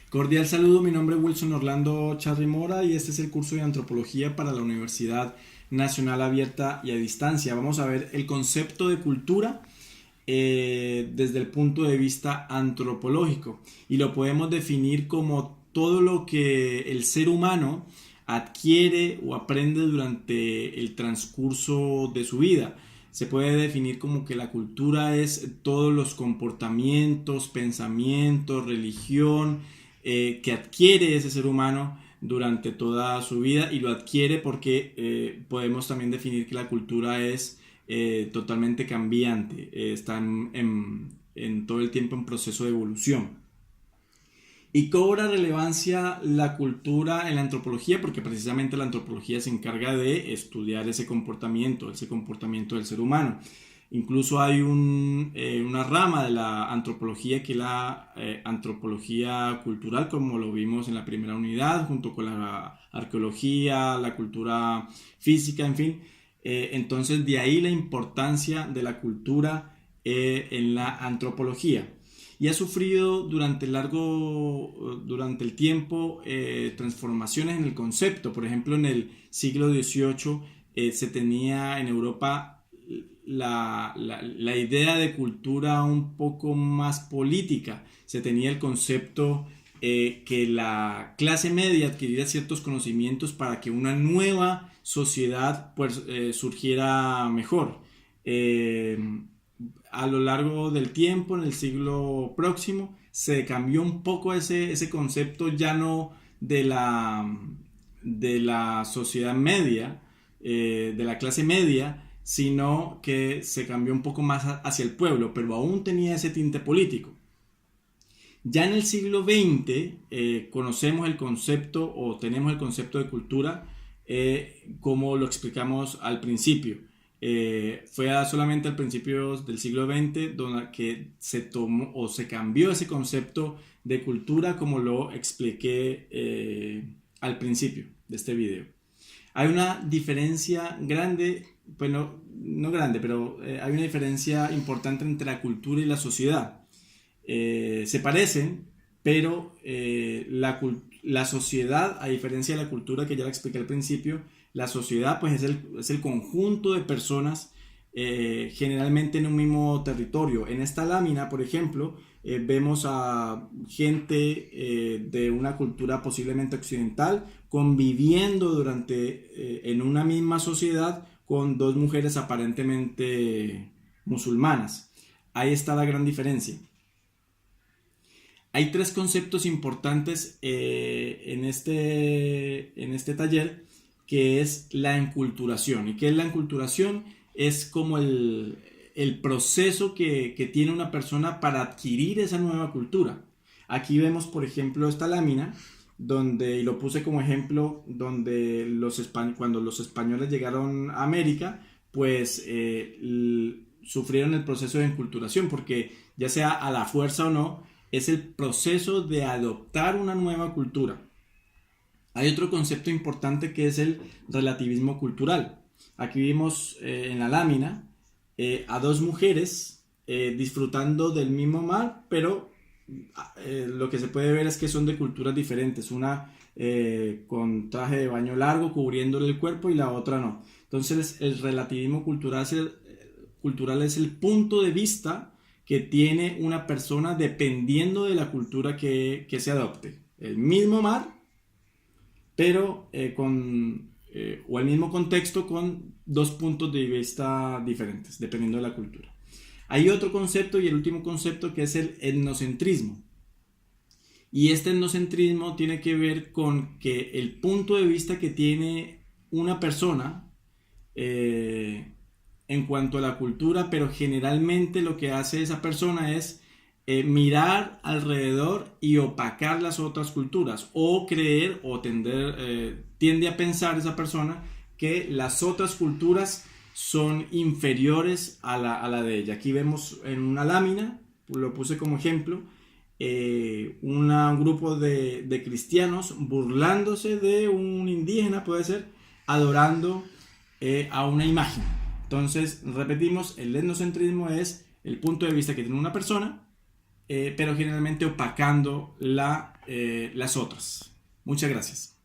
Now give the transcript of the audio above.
Cordial saludo, mi nombre es Wilson Orlando Charry Mora y este es el curso de Antropología para la Universidad Nacional Abierta y a Distancia. Vamos a ver el concepto de cultura desde el punto de vista antropológico y lo podemos definir como todo lo que el ser humano adquiere o aprende durante el transcurso de su vida. Se puede definir como que la cultura es todos los comportamientos, pensamientos, religión que adquiere ese ser humano durante toda su vida, y lo adquiere porque podemos también definir que la cultura es totalmente cambiante, está en todo el tiempo en proceso de evolución. Y cobra relevancia la cultura en la antropología porque precisamente la antropología se encarga de estudiar ese comportamiento del ser humano. Incluso hay una rama de la antropología que es la antropología cultural, como lo vimos en la primera unidad, junto con la arqueología, la cultura física, en fin. Entonces de ahí la importancia de la cultura en la antropología. Y ha sufrido durante el tiempo transformaciones en el concepto. Por ejemplo, en el siglo XVIII se tenía en Europa la idea de cultura un poco más política. Se tenía el concepto que la clase media adquiriera ciertos conocimientos para que una nueva sociedad pues, surgiera mejor. A lo largo del tiempo, en el siglo próximo, se cambió un poco ese concepto, ya no de la sociedad media, de la clase media, sino que se cambió un poco más hacia el pueblo, pero aún tenía ese tinte político. Ya en el siglo XX conocemos el concepto o tenemos el concepto de cultura como lo explicamos al principio. Fue solamente al principio del siglo XX donde que se tomó o se cambió ese concepto de cultura como lo expliqué al principio de este video. Hay una diferencia grande, bueno, no grande, pero hay una diferencia importante entre la cultura y la sociedad. Se parecen, pero la sociedad, a diferencia de la cultura que ya la expliqué al principio, la sociedad pues es el conjunto de personas generalmente en un mismo territorio. En esta lámina, por ejemplo, vemos a gente de una cultura posiblemente occidental conviviendo en una misma sociedad con dos mujeres aparentemente musulmanas. Ahí está la gran diferencia. Hay tres conceptos importantes en este taller, que es la enculturación. ¿Y qué es la enculturación? Es como el proceso que tiene una persona para adquirir esa nueva cultura. Aquí vemos, por ejemplo, esta lámina, y lo puse como ejemplo, donde cuando los españoles llegaron a América, pues sufrieron el proceso de enculturación, porque ya sea a la fuerza o no, es el proceso de adoptar una nueva cultura. Hay otro concepto importante que es el relativismo cultural. Aquí vimos en la lámina a dos mujeres disfrutando del mismo mar, pero lo que se puede ver es que son de culturas diferentes. Una con traje de baño largo cubriéndole el cuerpo y la otra no. Entonces el relativismo cultural es el punto de vista que tiene una persona dependiendo de la cultura que se adopte. El mismo mar, pero o el mismo contexto con dos puntos de vista diferentes, dependiendo de la cultura. Hay otro concepto y el último concepto que es el etnocentrismo. Y este etnocentrismo tiene que ver con que el punto de vista que tiene una persona en cuanto a la cultura, pero generalmente lo que hace esa persona es mirar alrededor y opacar las otras culturas, o creer o tiende a pensar esa persona que las otras culturas son inferiores a la de ella. Aquí vemos en una lámina, lo puse como ejemplo, un grupo de cristianos burlándose de un indígena, puede ser, adorando a una imagen. Entonces, repetimos, el etnocentrismo es el punto de vista que tiene una persona pero generalmente opacando las otras. Muchas gracias.